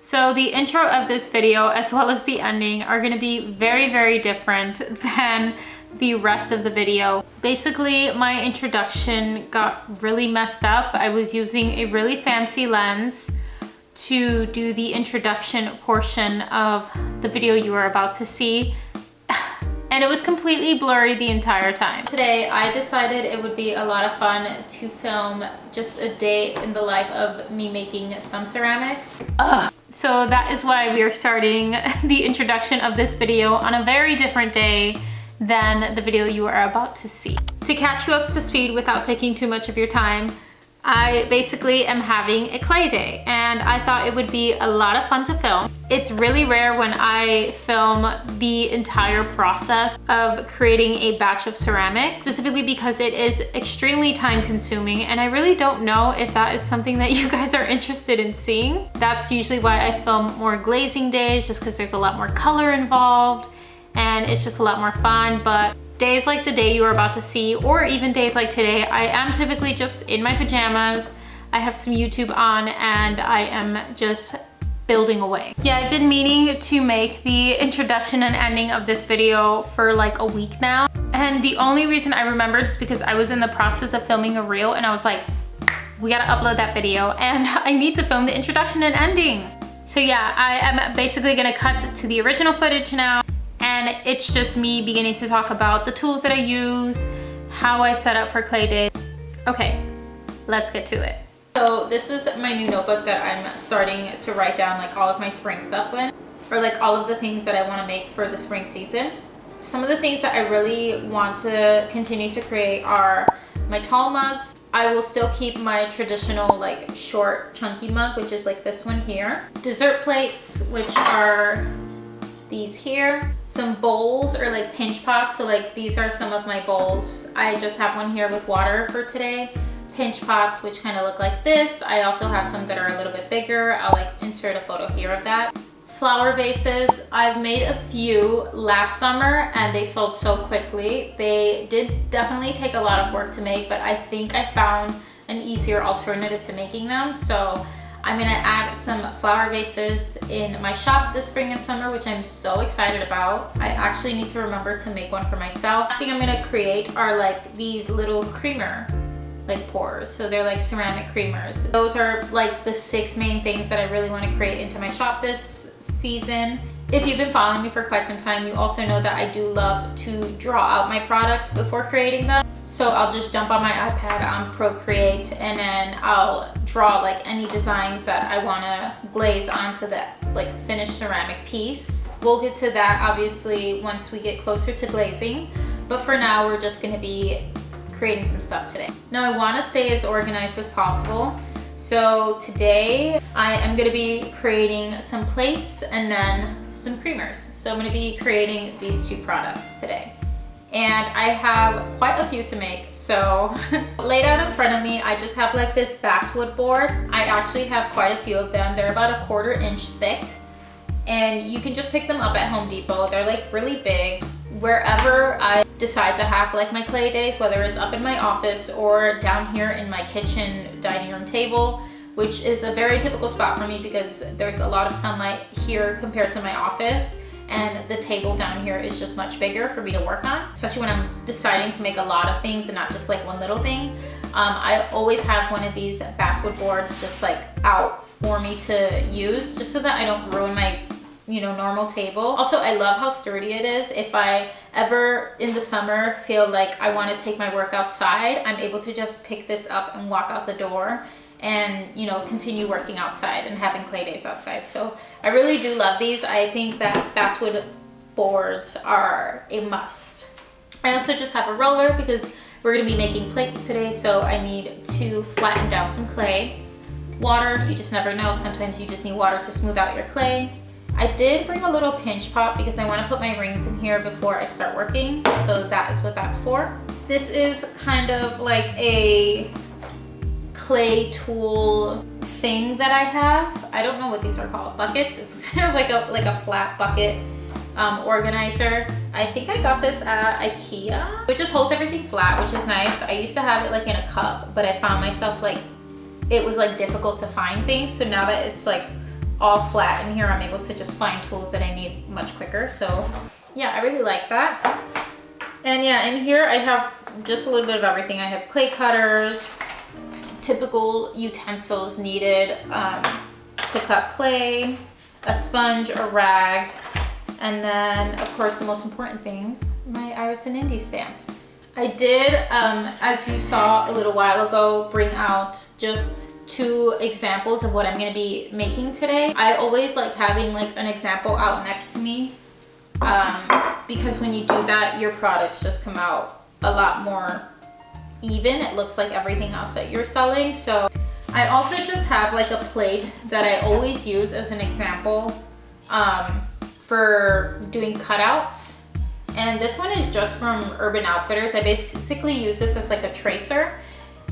So the intro of this video as well as the ending are going to be very, very different than the rest of the video. Basically, my introduction got really messed up. I was using a really fancy lens to do the introduction portion of the video you are about to see. And it was completely blurry the entire time. Today, I decided it would be a lot of fun to film just a day in the life of me making some ceramics. So that is why we are starting the introduction of this video on a very different day than the video you are about to see. To catch you up to speed without taking too much of your time, I basically am having a clay day and I thought it would be a lot of fun to film. It's really rare when I film the entire process of creating a batch of ceramic, specifically because it is extremely time consuming and I really don't know if that is something that you guys are interested in seeing. That's usually why I film more glazing days, just because there's a lot more color involved and it's just a lot more fun. But days like the day you are about to see, or even days like today, I am typically just in my pajamas. I have some YouTube on and I am just building away. Yeah, I've been meaning to make the introduction and ending of this video for like a week now. And the only reason I remembered is because I was in the process of filming a reel and I was like, we gotta upload that video and I need to film the introduction and ending. So yeah, I am basically gonna cut to the original footage now. And it's just me beginning to talk about the tools that I use, how I set up for clay day. Okay, let's get to it. So this is my new notebook that I'm starting to write down like all of my spring stuff in, or like all of the things that I want to make for the spring season. Some of the things that I really want to continue to create are my tall mugs. I will still keep my traditional like short chunky mug, which is like this one here. Dessert plates, which are these here. Some bowls or like pinch pots. So like these are some of my bowls. I just have one here with water for today. Pinch pots, which kind of look like this. I also have some that are a little bit bigger. I'll like insert a photo here of that. Flower vases. I've made a few last summer and they sold so quickly. They did definitely take a lot of work to make, but I think I found an easier alternative to making them. So I'm gonna add some flower vases in my shop this spring and summer, which I'm so excited about. I actually need to remember to make one for myself. The thing I'm gonna create are like these little creamer like pours. So they're like ceramic creamers. Those are like the 6 main things that I really wanna create into my shop this season. If you've been following me for quite some time, you also know that I do love to draw out my products before creating them. So I'll just jump on my iPad on Procreate and then I'll draw like any designs that I wanna glaze onto that like finished ceramic piece. We'll get to that obviously once we get closer to glazing, but for now we're just gonna be creating some stuff today. Now I wanna stay as organized as possible. So today I am gonna be creating some plates and then some creamers. So I'm gonna be creating these 2 products today. And I have quite a few to make. So laid out in front of me, I just have like this basswood board. I actually have quite a few of them. They're about 1/4 inch thick. And you can just pick them up at Home Depot. They're like really big. Wherever I decide to have like my clay days, whether it's up in my office or down here in my kitchen dining room table, which is a very typical spot for me because there's a lot of sunlight here compared to my office. And the table down here is just much bigger for me to work on, especially when I'm deciding to make a lot of things and not just like one little thing. I always have one of these basswood boards just like out for me to use, just so that I don't ruin my normal table. Also, I love how sturdy it is. If I ever in the summer feel like I want to take my work outside, I'm able to just pick this up and walk out the door and continue working outside and having clay days outside. So I really do love these. I think that basswood boards are a must. I also just have a roller because we're going to be making plates today, so I need to flatten down some clay. Water, you just never know. Sometimes you just need water to smooth out your clay. I did bring a little pinch pot because I want to put my rings in here before I start working, so that is what that's for. This is kind of like a clay tool thing that I have. I don't know what these are called. Buckets. It's kind of like a flat bucket organizer. I think I got this at IKEA. It just holds everything flat, which is nice. I used to have it like in a cup, but I found myself like it was like difficult to find things. So now that it's like all flat. And here I'm able to just find tools that I need much quicker. So yeah, I really like that. And yeah, in here I have just a little bit of everything. I have clay cutters, typical utensils needed to cut clay, a sponge, a rag, and then of course the most important things, my Iris and Indy stamps. I did, as you saw a little while ago, bring out just 2 examples of what I'm gonna be making today. I always like having like an example out next to me because when you do that, your products just come out a lot more even. It looks like everything else that you're selling. So I also just have like a plate that I always use as an example for doing cutouts. And this one is just from Urban Outfitters. I basically use this as like a tracer.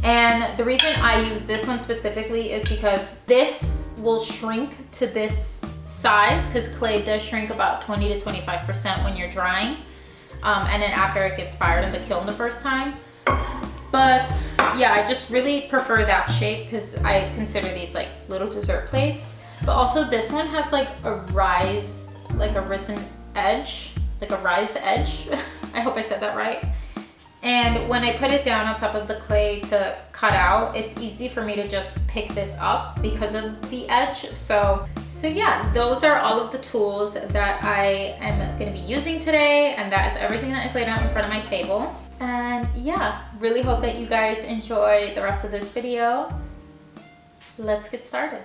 And the reason I use this one specifically is because this will shrink to this size, because clay does shrink about 20 to 25% when you're drying. And then after it gets fired in the kiln the first time. But yeah, I just really prefer that shape because I consider these like little dessert plates. But also this one has like a raised edge. I hope I said that right. And when I put it down on top of the clay to cut out, it's easy for me to just pick this up because of the edge. So yeah, those are all of the tools that I am gonna be using today, and that is everything that is laid out in front of my table. And yeah, really hope that you guys enjoy the rest of this video. Let's get started.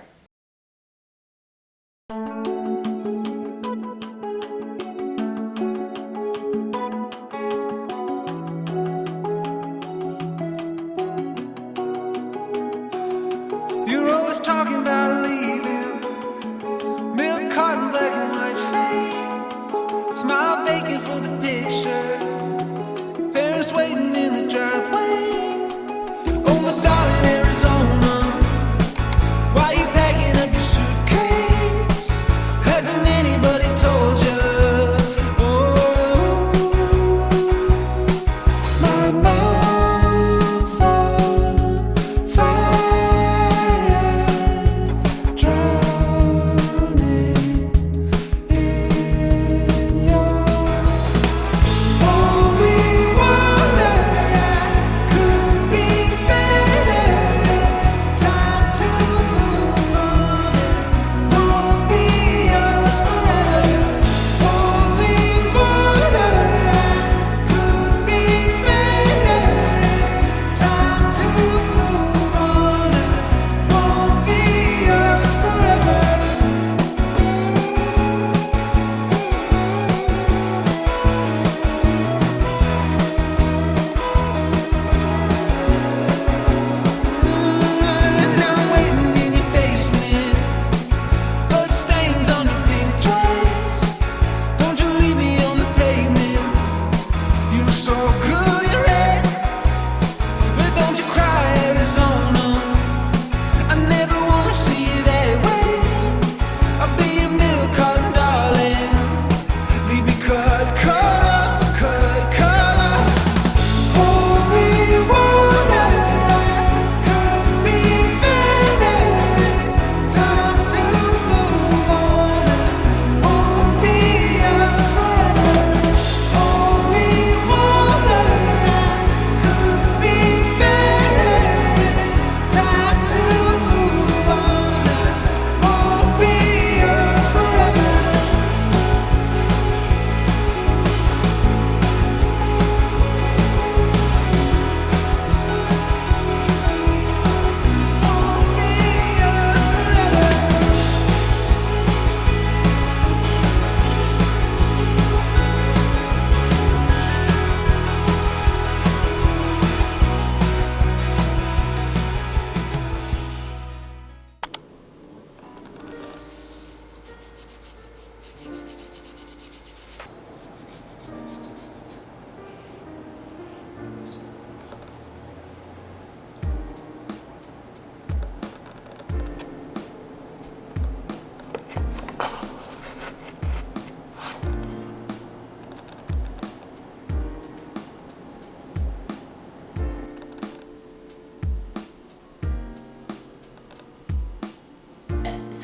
You're always talking about leaving, milk carton, black and white face, smile vacant for the picture, parents waiting in the driveway. Oh my darling Arizona, why you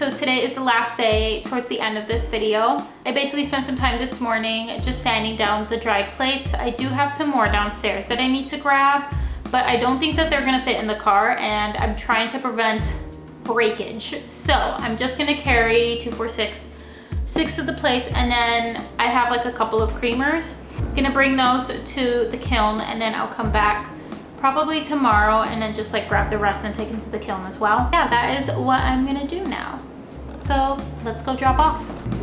So today is the last day towards the end of this video. I basically spent some time this morning just sanding down the dried plates. I do have some more downstairs that I need to grab, but I don't think that they're gonna fit in the car, and I'm trying to prevent breakage. So I'm just gonna carry 2, 4, 6 of the plates, and then I have like a couple of creamers. I'm gonna bring those to the kiln, and then I'll come back probably tomorrow and then just like grab the rest and take them to the kiln as well. Yeah, that is what I'm gonna do now. So let's go drop off.